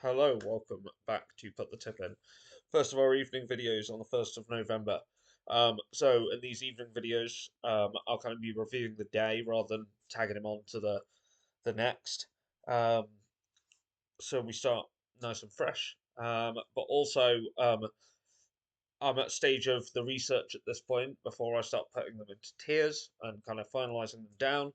Hello, welcome back to Put the Tip In. First of our evening videos on the 1st of November. So in these evening videos, I'll kind of be reviewing the day rather than tagging him on to the next. Um, so we start nice and fresh. But also, I'm at stage of the research at this point before I start putting them into tiers and kind of finalizing them down,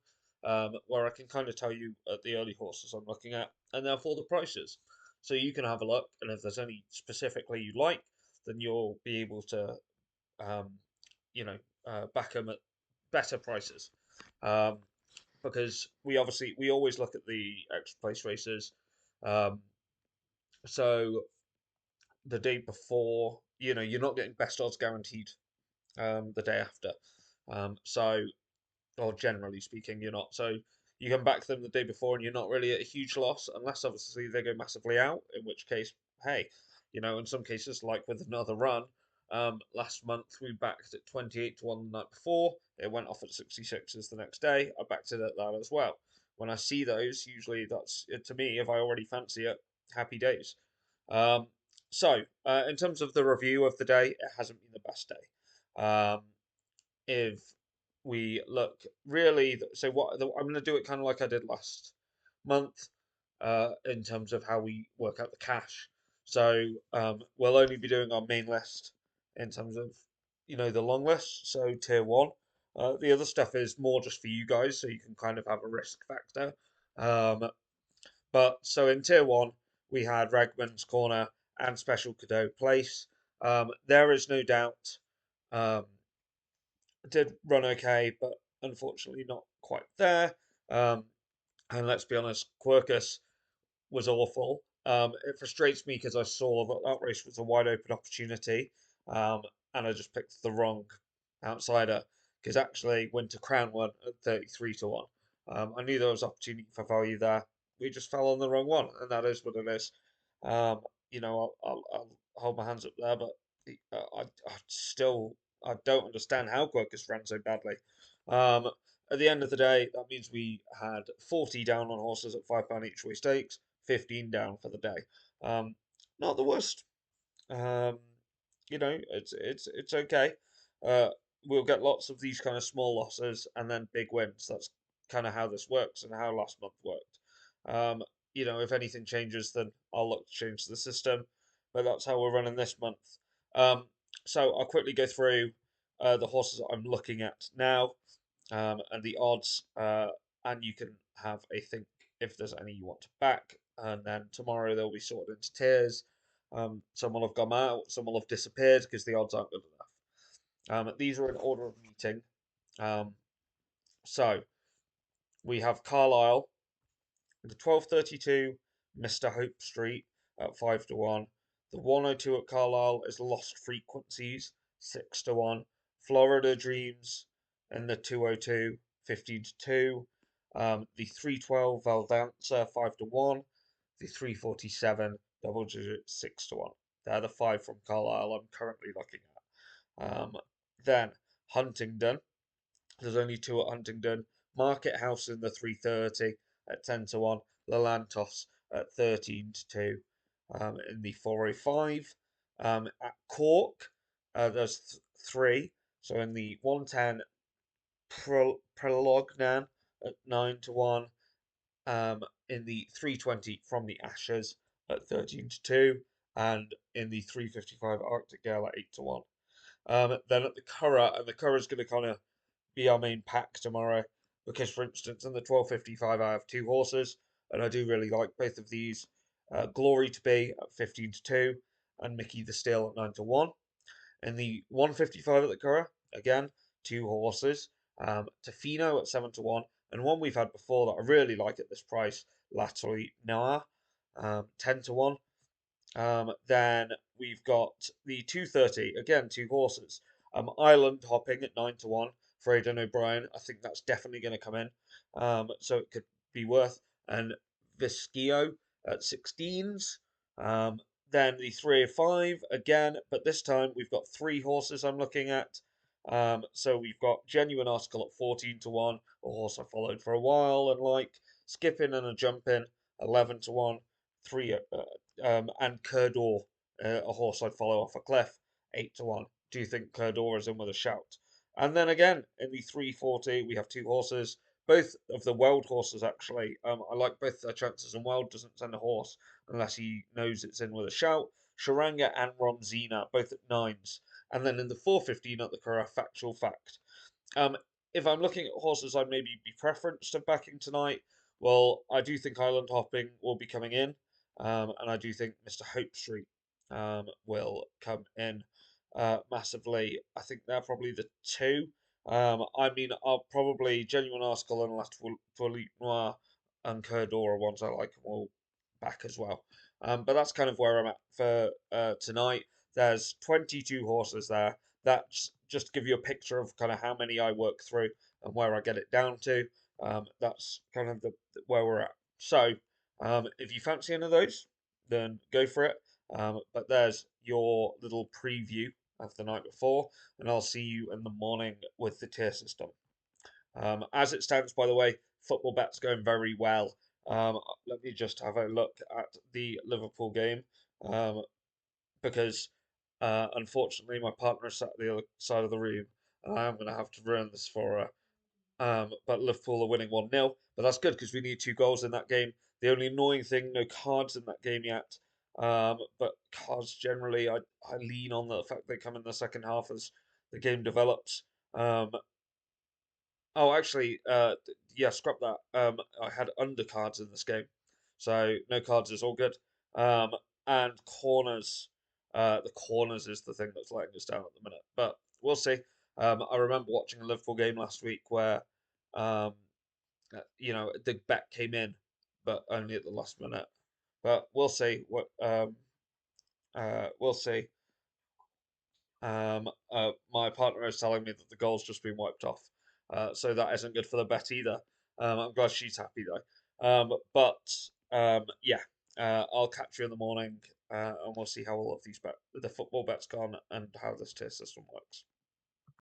where I can kind of tell you the early horses I'm looking at and therefore the prices. So you can have a look, and if there's any specifically you like, then you'll be able to, um, you know, back them at better prices. Um, because we always look at the extra place races. Um, so the day before, you're not getting best odds guaranteed the day after. So, or generally speaking, you're not. So you can back them the day before, and you're not really at a huge loss, unless obviously they go massively out. In which case, hey, in some cases, like with another run, last month we backed at 28 to 1 the night before. It went off at 66s the next day. I backed it at that as well. When I see those, usually that's to me. If I already fancy it, happy days. Um, in terms of the review of the day, it hasn't been the best day. If we look really, so I'm going to do it kind of like I did last month, in terms of how we work out the cash. So we'll only be doing our main list in terms of the long list. So tier one. The other stuff is more just for you guys, so you can kind of have a risk factor. Um, but so in tier one, we had Ragman's Corner and Special Cadeau Place. There is no doubt. Um, did run okay, but unfortunately not quite there. Um, and let's be honest, Quercus was awful. It frustrates me because I saw that that race was a wide open opportunity, um, and I just picked the wrong outsider because actually Winter Crown won at 33 to 1. I knew there was opportunity for value there. We just fell on the wrong one, and that is what it is. Um, I'll hold my hands up there, but I don't understand how Quercus ran so badly. Um, at the end of the day, that means we had 40 down on horses at £5 each way stakes, 15 down for the day. Um, Not the worst. Um, it's okay. Uh, we'll get lots of these kind of small losses and then big wins. That's kind of how this works and how last month worked. Um, if anything changes, then I'll look to change the system, but that's how we're running this month. Um, so I'll quickly go through the horses I'm looking at now, and the odds, and you can have a think if there's any you want to back. And then tomorrow they'll be sorted into tiers. Some will have gone out, some will have disappeared because the odds aren't good enough. These are in order of meeting. Um, so we have Carlisle, the 12:32, Mr. Hope Street at 5 to 1. The 102 at Carlisle is Lost Frequencies, 6 to 1. Florida Dreams in the 202, 15 to 2. The 312 Valdanza, 5 to 1. The 347 double digit, 6 to 1. They're the five from Carlisle I'm currently looking at. Then Huntingdon. There's only two at Huntingdon. Market House in the 330 at 10 to 1. Lelantos at 13 to 2, in the 405. At Cork, there's three. So in the 110, Prolognan at 9 to 1. In the 320 from the Ashes at 13 to 2. And in the 355 Arctic Gale at 8 to 1. Then at the Curragh, and the Curragh's going to kind of be our main pack tomorrow because, for instance, in the 12:55 I have two horses, and I do really like both of these. Glory to Be at 15 to 2, and Mickey the Steel at 9 to 1. In the 1:55 at the Curragh, again, two horses. Tofino at 7 to 1, and one we've had before that I really like at this price, Latterly Noah, 10 to 1. Then we've got the 2:30, again, two horses. Island Hopping at 9 to 1 for Aidan O'Brien. I think that's definitely going to come in. So it could be worth. And Viscio at 16s. Then the 305 again, but this time we've got three horses I'm looking at. So we've got Genuine Article at 14 to 1, a horse I followed for a while and like. Skipping and a Jumping, 11 to 1. Three and Curdor, a horse I'd follow off a cliff, 8 to 1. Do you think Curdor is in with a shout? And then again in the 340, we have two horses, both of the Weld horses actually. I like both their chances, and Weld doesn't send a horse unless he knows it's in with a shout. Sharanga and Ronzina, both at nines. And then in the 415 at the Curragh, Factual Fact. Um, if I'm looking at horses I'd maybe be preferenced of backing tonight, well, I do think Island Hopping will be coming in, and I do think Mr. Hope Street will come in massively. I think they're probably the two. I mean, I'll probably Genuine Article and Last Philippe Noir and Curdor are ones I like and will back as well. But that's kind of where I'm at for tonight. There's 22 horses there. That's just to give you a picture of kind of how many I work through and where I get it down to. That's kind of where we're at. So, if you fancy any of those, then go for it. But there's your little preview of the night before, and I'll see you in the morning with the tier system. As it stands, by the way, football bet's going very well. Let me just have a look at the Liverpool game, because unfortunately my partner sat at the other side of the room, and I am going to have to ruin this for her. But Liverpool are winning 1-0, but that's good because we need 2 goals in that game. The only annoying thing, no cards in that game yet. But cards generally, I lean on the fact they come in the second half as the game develops. Um, Oh, actually, yeah, scrap that. I had undercards in this game, so no cards is all good. Um, and corners, the corners is the thing that's letting us down at the minute, but we'll see. I remember watching a Liverpool game last week where, um, the bet came in, but only at the last minute. But we'll see we'll see. My partner is telling me that the goal's just been wiped off, so that isn't good for the bet either. I'm glad she's happy though. Yeah, I'll catch you in the morning, and we'll see how all of the football bets gone and how this tier system works.